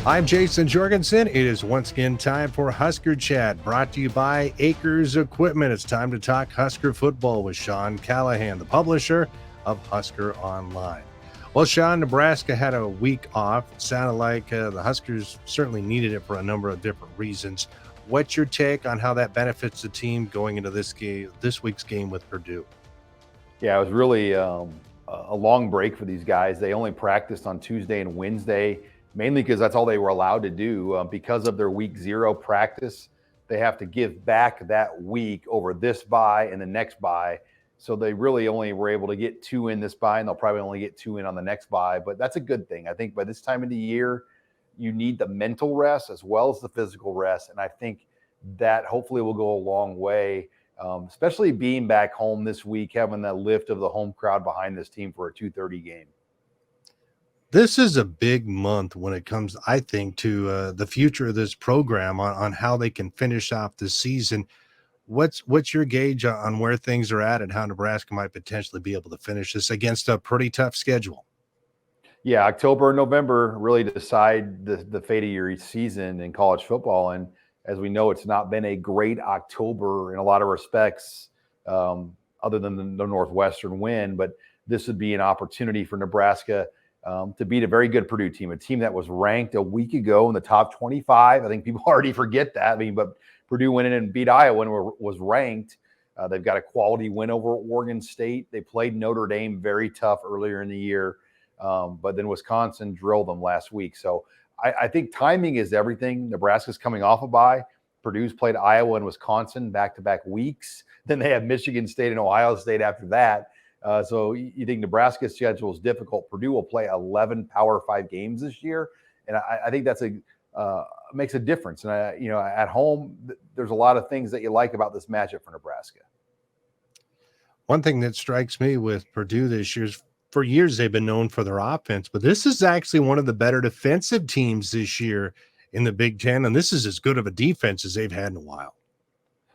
I'm Jason Jorgensen. It is once again time for Husker Chat, brought to you by Acres Equipment. It's time to talk Husker football with Sean Callahan, the publisher of Husker Online. Well, Sean, Nebraska had a week off. It sounded like the Huskers certainly needed it for a number of different reasons. What's your take on how that benefits the team going into this week's game with Purdue? Yeah, it was really a long break for these guys. They only practiced on Tuesday and Wednesday, mainly because that's all they were allowed to do. Because of their week 0 practice, they have to give back that week over this bye and the next bye. So they really only were able to get 2 in this bye, and they'll probably only get 2 in on the next bye. But that's a good thing. I think by this time of the year, you need the mental rest as well as the physical rest. And I think that hopefully will go a long way, especially being back home this week, having that lift of the home crowd behind this team for a 2:30 game. This is a big month when it comes, I think, to the future of this program on how they can finish off the season. What's your gauge on where things are at and how Nebraska might potentially be able to finish this against a pretty tough schedule? Yeah, October and November really decide the fate of your season in college football. And as we know, it's not been a great October in a lot of respects, other than the Northwestern win. But this would be an opportunity for Nebraska to beat a very good Purdue team, a team that was ranked a week ago in the top 25. I think people already forget that. But Purdue went in and beat Iowa and was ranked. They've got a quality win over Oregon State. They played Notre Dame very tough earlier in the year, but then Wisconsin drilled them last week. So I think timing is everything. Nebraska's coming off a bye. Purdue's played Iowa and Wisconsin back-to-back weeks. Then they have Michigan State and Ohio State after that. So you think Nebraska's schedule is difficult. Purdue will play 11 Power 5 games this year, and I think that's makes a difference. And at home, there's a lot of things that you like about this matchup for Nebraska. One thing that strikes me with Purdue this year is, for years they've been known for their offense, but this is actually one of the better defensive teams this year in the Big Ten, and this is as good of a defense as they've had in a while.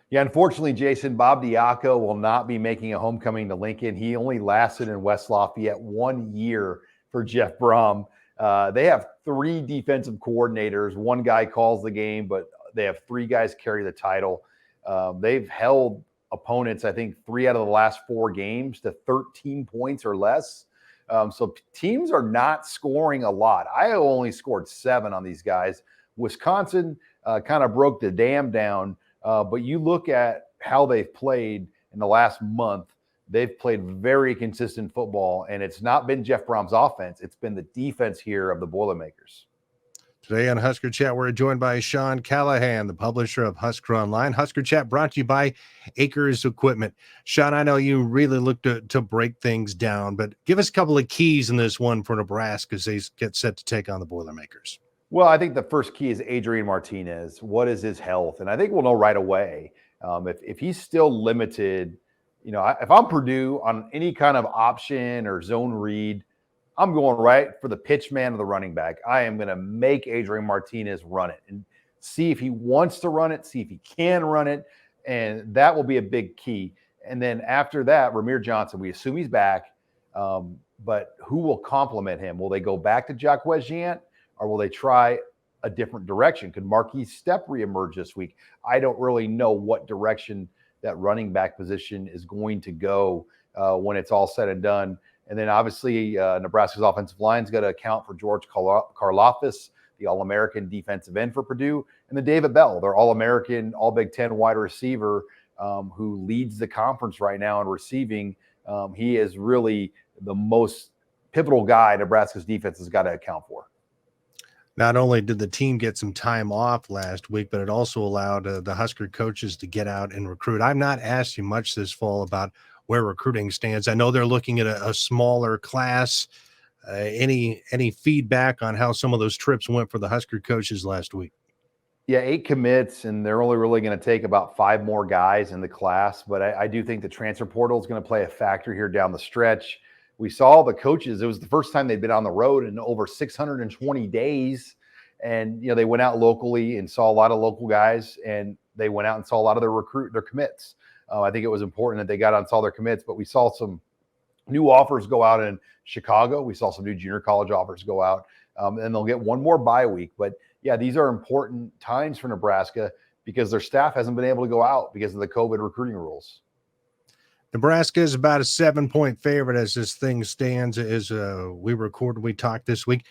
Yeah, unfortunately, Jason, Bob Diaco will not be making a homecoming to Lincoln. He only lasted in West Lafayette 1 year for Jeff Brom. They have 3 defensive coordinators. One guy calls the game, but they have 3 guys carry the title. They've held opponents, I think, 3 out of the last 4 games to 13 points or less. So teams are not scoring a lot. Iowa only scored 7 on these guys. Wisconsin kind of broke the dam down. But you look at how they've played in the last month, they've played very consistent football, and it's not been Jeff Brom's offense. It's been the defense here of the Boilermakers. Today on Husker Chat, we're joined by Sean Callahan, the publisher of Husker Online. Husker Chat brought to you by Acres Equipment. Sean, I know you really look to break things down, but give us a couple of keys in this one for Nebraska as they get set to take on the Boilermakers. Well, I think the first key is Adrian Martinez. What is his health? And I think we'll know right away. If he's still limited, if I'm Purdue on any kind of option or zone read, I'm going right for the pitch man of the running back. I am going to make Adrian Martinez run it and see if he wants to run it, see if he can run it. And that will be a big key. And then after that, Ramir Johnson, we assume he's back. But who will complement him? Will they go back to Jacques Wegiant? Or will they try a different direction? Could Marquis Stepp reemerge this week? I don't really know what direction that running back position is going to go when it's all said and done. And then obviously Nebraska's offensive line's got to account for George Karlaftis, the All-American defensive end for Purdue, and then David Bell, their All-American, All-Big Ten wide receiver who leads the conference right now in receiving. He is really the most pivotal guy Nebraska's defense has got to account for. Not only did the team get some time off last week, but it also allowed the Husker coaches to get out and recruit. I've not asked you much this fall about where recruiting stands. I know they're looking at a smaller class. Any feedback on how some of those trips went for the Husker coaches last week? Yeah, 8 commits, and they're only really going to take about 5 more guys in the class. But I do think the transfer portal is going to play a factor here down the stretch. We saw the coaches. It was the first time they'd been on the road in over 620 days. And, they went out locally and saw a lot of local guys, and they went out and saw a lot of their commits. I think it was important that they got out and saw their commits, but we saw some new offers go out in Chicago. We saw some new junior college offers go out. and they'll get one more bye week. But yeah, these are important times for Nebraska because their staff hasn't been able to go out because of the COVID recruiting rules. Nebraska is about a 7-point favorite as this thing stands. As we talked this week.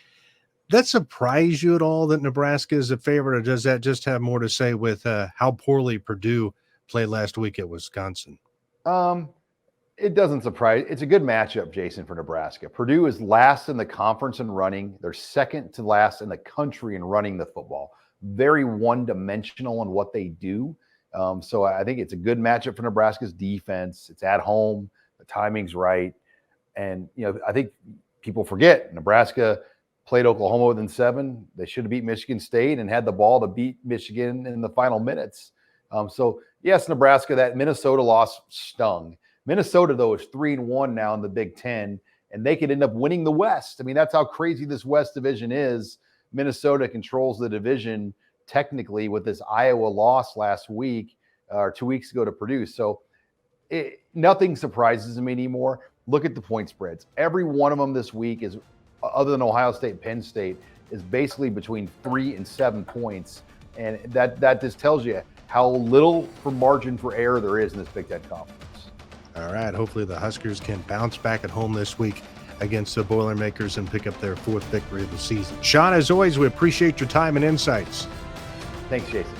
That surprise you at all that Nebraska is a favorite, or does that just have more to say with how poorly Purdue played last week at Wisconsin? It doesn't surprise. It's a good matchup, Jason, for Nebraska. Purdue is last in the conference in running. They're second to last in the country in running the football. Very one-dimensional in what they do. So I think it's a good matchup for Nebraska's defense. It's at home. The timing's right. And, I think people forget Nebraska played Oklahoma within 7. They should have beat Michigan State and had the ball to beat Michigan in the final minutes. So, yes, Nebraska, that Minnesota loss stung. Minnesota, though, is 3-1 now in the Big Ten, and they could end up winning the West. I mean, that's how crazy this West division is. Minnesota controls the division technically with this Iowa loss last week or 2 weeks ago to Purdue. So nothing surprises me anymore. Look at the point spreads. Every one of them this week is, other than Ohio State and Penn State, is basically between 3 and 7 points. And that just tells you how little for margin for error there is in this Big Ten conference. All right. Hopefully the Huskers can bounce back at home this week against the Boilermakers and pick up their 4th victory of the season. Sean, as always, we appreciate your time and insights. Thanks, Jason.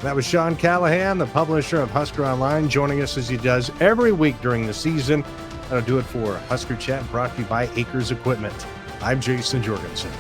That was Sean Callahan, the publisher of Husker Online, joining us as he does every week during the season. That'll do it for Husker Chat, brought to you by Acres Equipment. I'm Jason Jorgensen.